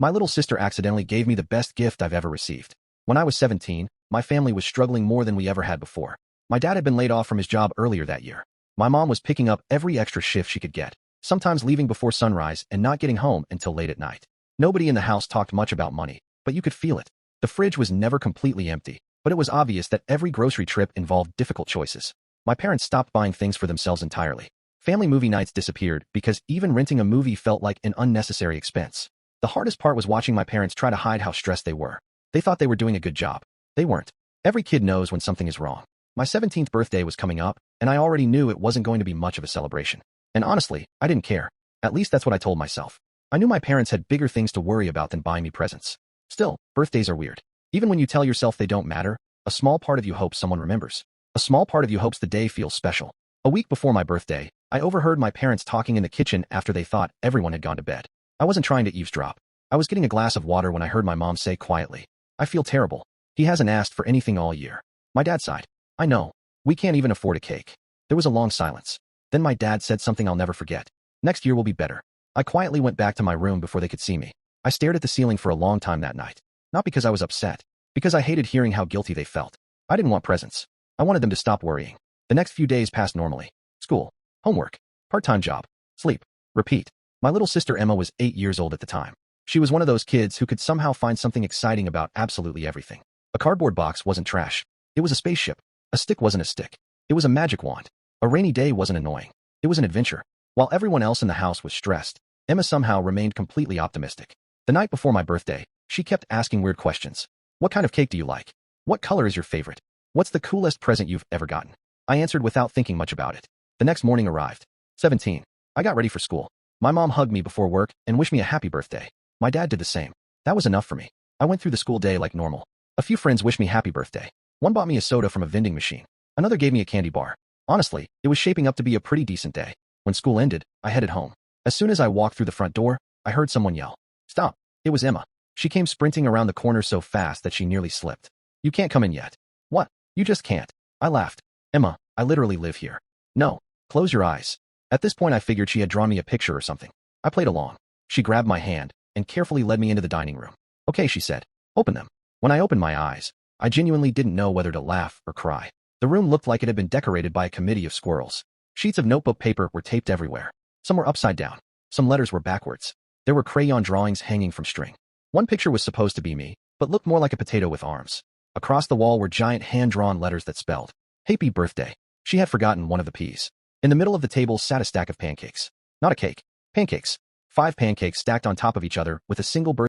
My little sister accidentally gave me the best gift I've ever received. When I was 17, my family was struggling more than we ever had before. My dad had been laid off from his job earlier that year. My mom was picking up every extra shift she could get, sometimes leaving before sunrise and not getting home until late at night. Nobody in the house talked much about money, but you could feel it. The fridge was never completely empty, but it was obvious that every grocery trip involved difficult choices. My parents stopped buying things for themselves entirely. Family movie nights disappeared because even renting a movie felt like an unnecessary expense. The hardest part was watching my parents try to hide how stressed they were. They thought they were doing a good job. They weren't. Every kid knows when something is wrong. My 17th birthday was coming up, and I already knew it wasn't going to be much of a celebration. And honestly, I didn't care. At least that's what I told myself. I knew my parents had bigger things to worry about than buying me presents. Still, birthdays are weird. Even when you tell yourself they don't matter, a small part of you hopes someone remembers. A small part of you hopes the day feels special. A week before my birthday, I overheard my parents talking in the kitchen after they thought everyone had gone to bed. I wasn't trying to eavesdrop. I was getting a glass of water when I heard my mom say quietly, "I feel terrible. He hasn't asked for anything all year." My dad sighed. "I know. We can't even afford a cake." There was a long silence. Then my dad said something I'll never forget. "Next year will be better." I quietly went back to my room before they could see me. I stared at the ceiling for a long time that night. Not because I was upset, because I hated hearing how guilty they felt. I didn't want presents. I wanted them to stop worrying. The next few days passed normally. School, homework, part-time job, sleep, repeat. My little sister Emma was 8 years old at the time. She was one of those kids who could somehow find something exciting about absolutely everything. A cardboard box wasn't trash. It was a spaceship. A stick wasn't a stick. It was a magic wand. A rainy day wasn't annoying. It was an adventure. While everyone else in the house was stressed, Emma somehow remained completely optimistic. The night before my birthday, she kept asking weird questions. "What kind of cake do you like? What color is your favorite? What's the coolest present you've ever gotten?" I answered without thinking much about it. The next morning arrived. 17. I got ready for school. My mom hugged me before work and wished me a happy birthday. My dad did the same. That was enough for me. I went through the school day like normal. A few friends wished me happy birthday. One bought me a soda from a vending machine. Another gave me a candy bar. Honestly, it was shaping up to be a pretty decent day. When school ended, I headed home. As soon as I walked through the front door, I heard someone yell, "Stop!" It was Emma. She came sprinting around the corner so fast that she nearly slipped. "You can't come in yet." "What? You just can't." I laughed. "Emma, I literally live here." "No. Close your eyes." At this point I figured she had drawn me a picture or something. I played along. She grabbed my hand and carefully led me into the dining room. "Okay," she said. "Open them." When I opened my eyes, I genuinely didn't know whether to laugh or cry. The room looked like it had been decorated by a committee of squirrels. Sheets of notebook paper were taped everywhere. Some were upside down. Some letters were backwards. There were crayon drawings hanging from string. One picture was supposed to be me, but looked more like a potato with arms. Across the wall were giant hand-drawn letters that spelled, "Happy Birthday." She had forgotten one of the P's. In the middle of the table sat a stack of pancakes. Not a cake. Pancakes. 5 pancakes stacked on top of each other with a single birthday